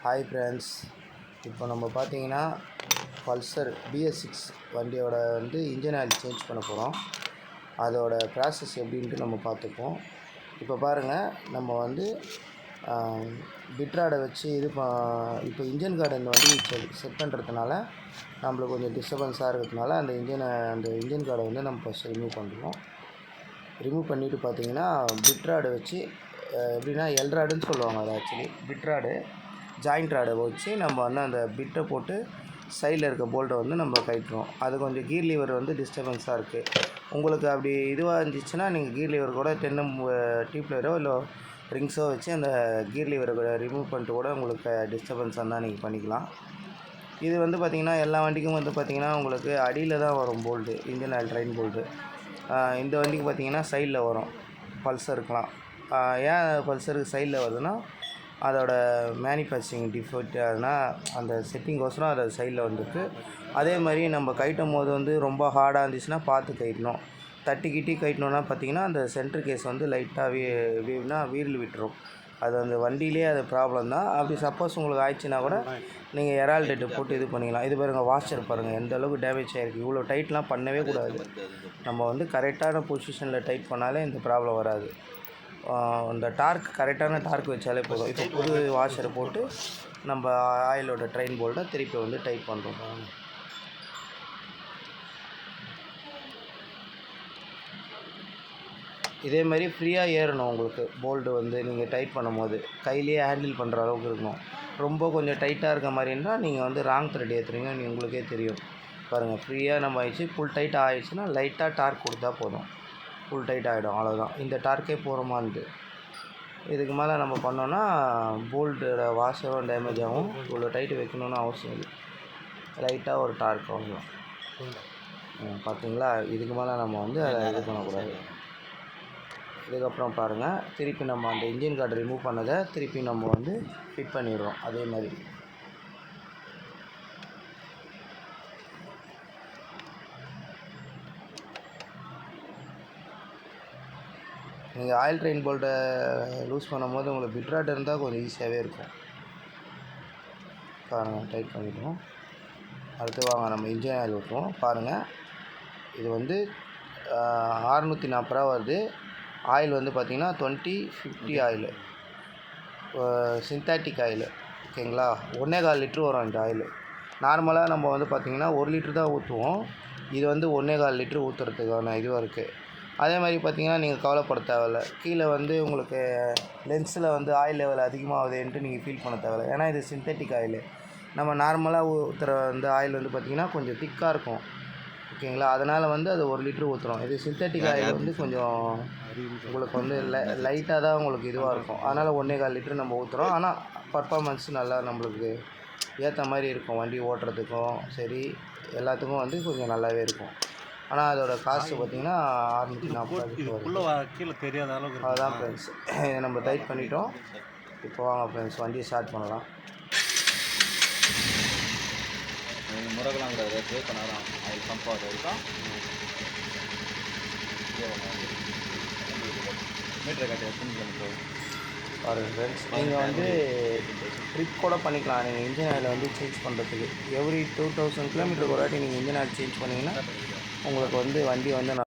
Hi friends, இப்போ நம்ம பார்த்தீங்கன்னா பல்சர் bs6 வண்டியோட இன்ஜின் ஆயில் சேஞ்ச் பண்ண போகிறோம். அதோட ப்ராசஸ் எப்படின்ட்டு நம்ம பார்த்துப்போம். இப்போ பாருங்கள், நம்ம பிட்ராடை வச்சு இப்போ இன்ஜின் கார்டு இந்த வண்டி செட் பண்ணுறதுனால நம்மளுக்கு கொஞ்சம் டிஸ்டர்பன்ஸாக இருக்கிறதுனால அந்த இன்ஜின் கார்டை நம்ம ஃபஸ்ட்டு ரிமூவ் பண்ணிவிட்டு பார்த்தீங்கன்னா பிட்ராடை வச்சு எப்படின்னா எல்ராடுன்னு சொல்லுவாங்க. அது ஆக்சுவலி பிட்ராடு ஜாயிண்ட் ராடை வச்சு நம்ம அந்த பிட்டை போட்டு சைடில் இருக்க போல்ட்டை நம்ம கழட்டுறோம். அது கொஞ்சம் கீர் லீவர் டிஸ்டர்பன்ஸாக இருக்குது. உங்களுக்கு அப்படி இதுவாக இருந்துச்சுன்னா நீங்கள் கீர் லீவர் கூட 10mm டியூப்லரோ இல்லை ரிங்ஸோ வச்சு அந்த கீர் லீவரை ரிமூவ் பண்ணிட்டு கூட உங்களுக்கு டிஸ்டர்பன்ஸாக இருந்தால் நீங்கள் பண்ணிக்கலாம். இது பார்த்திங்கன்னா எல்லா வண்டிக்கும் பார்த்திங்கன்னா உங்களுக்கு அடியில் தான் வரும் bolt, engine oil train bolt. இந்த வண்டிக்கு பார்த்திங்கன்னா சைடில் வரும். பல்சருக்கலாம் ஏன் பல்சருக்கு சைடில் வருதுன்னா அதோட மேனுஃபேக்சரிங் டிஃபெக்ட், அதனால் அந்த செட்டிங்கோசரம் அதை சைடில் வந்துருக்கு. அதே மாதிரி நம்ம கழட்டும் போது ரொம்ப ஹார்டாக இருந்துச்சுன்னா பார்த்து கழட்டணும். தட்டி கழட்டணுன்னா பார்த்திங்கன்னா அந்த சென்ட்ரு கேஸ் லைட்டாக வீல் விட்டுரும். அது அந்த வண்டியிலே அது ப்ராப்ளம் தான். அப்படி சப்போஸ் உங்களுக்கு ஆயிடுச்சுன்னா கூட நீங்கள் எரால்டேட்டு போட்டு இது பண்ணிக்கலாம். இது பாருங்கள், வாஷர் பாருங்கள் எந்த அளவுக்கு டேமேஜ் ஆகிருக்கு. இவ்வளோ டைட்லாம் பண்ணவே கூடாது. நம்ம கரெக்டான பொசிஷனில் டைட் பண்ணாலே இந்த ப்ராப்ளம் வராது. இந்த டார்க் கரெக்டான டார்க் வச்சாலே போதும். இப்போ புது வாஷரை போட்டு நம்ம ஆயிலோட ட்ரெயின் போல்ட்டை திருப்பி டைட் பண்ணுறோம். இதே மாதிரி ஃப்ரீயாக ஏறணும். உங்களுக்கு போல்ட்டு நீங்கள் டைட் பண்ணும்போது கையிலேயே ஹேண்டில் பண்ணுற அளவுக்கு இருக்கணும். ரொம்ப கொஞ்சம் டைட்டாக இருக்க மாதிரி இருந்தால் நீங்கள் ராங் த்ரெட் ஏற்றுறீங்க, உங்களுக்கே தெரியும். பாருங்கள், ஃப்ரீயாக நம்ம ஆயிடுச்சு. ஃபுல் டைட்டாக ஆயிடுச்சுன்னா லைட்டாக டார்க் கொடுத்தா போதும், ஃபுல் டைட் ஆகிடும். அவ்வளோதான், இந்த டார்க்கே போகிறோமான்ட்டு. இதுக்கு மேலே நம்ம பண்ணோன்னா போல்ட்டோட வாஷரும் டேமேஜ் ஆகும். இவ்வளோ டைட்டு வைக்கணுன்னு அவசியம் இல்லை. லைட்டாக ஒரு டார்க் வாங்கலாம். பார்த்தீங்களா? இதுக்கு மேலே நம்ம அதை இது பண்ணக்கூடாது. இதுக்கப்புறம் பாருங்கள், திருப்பி நம்ம அந்த இன்ஜின் கார்டு ரிமூவ் பண்ணதை திருப்பி நம்ம ஃபிட் பண்ணிடுறோம். அதே மாதிரி நீங்கள் ஆயில் ட்ரெயின் போல்ட்டை லூஸ் பண்ணும்போது உங்களுக்கு பிட்ராட் இருந்தால் கொஞ்சம் ஈஸியாகவே இருக்கும். பாருங்கள், டைட் பண்ணிவிட்டோம். அடுத்து வாங்க நம்ம இன்ஜின் ஆயில் ஊற்றுவோம். பாருங்கள், இது 640 ரூபா வருது. ஆயில் பார்த்திங்கன்னா 2050 ஆயில், சிந்தட்டிக் ஆயில். ஓகேங்களா? 1.25 லிட்ரு வரும் இந்த ஆயில். நார்மலாக நம்ம பார்த்திங்கன்னா 1 லிட்ரு தான் ஊற்றுவோம். இது 1.25 லிட்ரு ஊற்றுறதுக்கான இதுவாக இருக்குது. அதே மாதிரி பார்த்திங்கன்னா நீங்கள் கவலைப்பட தேவையில்ல. கீழே உங்களுக்கு லென்ஸில் ஆயில் லெவல் அதிகமாகுதுன்ட்டு நீங்கள் ஃபீல் பண்ண தேவையில்லை. ஏன்னா இது சிந்தட்டிக் ஆயில். நம்ம நார்மலாக ஊற்றுற ஆயில் பார்த்திங்கன்னா கொஞ்சம் திக்காக இருக்கும். ஓகேங்களா? அதனால் அது 1 லிட்ரு ஊற்றுறோம். இது சிந்தட்டிக் ஆயில் கொஞ்சம் உங்களுக்கு லைட்டாக தான் உங்களுக்கு இதுவாக இருக்கும். அதனால் 1.25 லிட்ரு நம்ம ஊற்றுறோம். ஆனால் பர்ஃபார்மன்ஸ் நல்லா நம்மளுக்கு ஏற்ற மாதிரி இருக்கும். வண்டி ஓட்டுறதுக்கும் சரி, எல்லாத்துக்கும் கொஞ்சம் நல்லாவே இருக்கும். ஆனால் அதோட காஸ்ட்டு பார்த்திங்கன்னா 640 கீழே தெரியாத அளவுக்கு. அதுதான் ஃப்ரெண்ட்ஸ், இதை நம்ம டைட் பண்ணிட்டோம். இப்போ வாங்க ஃப்ரெண்ட்ஸ், வண்டியை ஸ்டார்ட் பண்ணலாம். முறைகளாம் கிடையாது, ட்ரை பண்ணலாம். ஆயில் பம்ப் ஆகிற வரைக்கும் மீட்டரை காட்டி பாருங்கள் ஃப்ரெண்ட்ஸ், நீங்கள் ட்ரிப் கூட பண்ணிக்கலாம். நீங்கள் இன்ஜின் ஆயில் சேஞ்ச் பண்ணுறதுக்கு எவ்ரி 2000 கிலோமீட்டருக்கு ஒரு வாட்டி நீங்கள் இன்ஜின் ஆயில் சேஞ்ச் பண்ணிங்கன்னா உங்களுக்கு வண்டி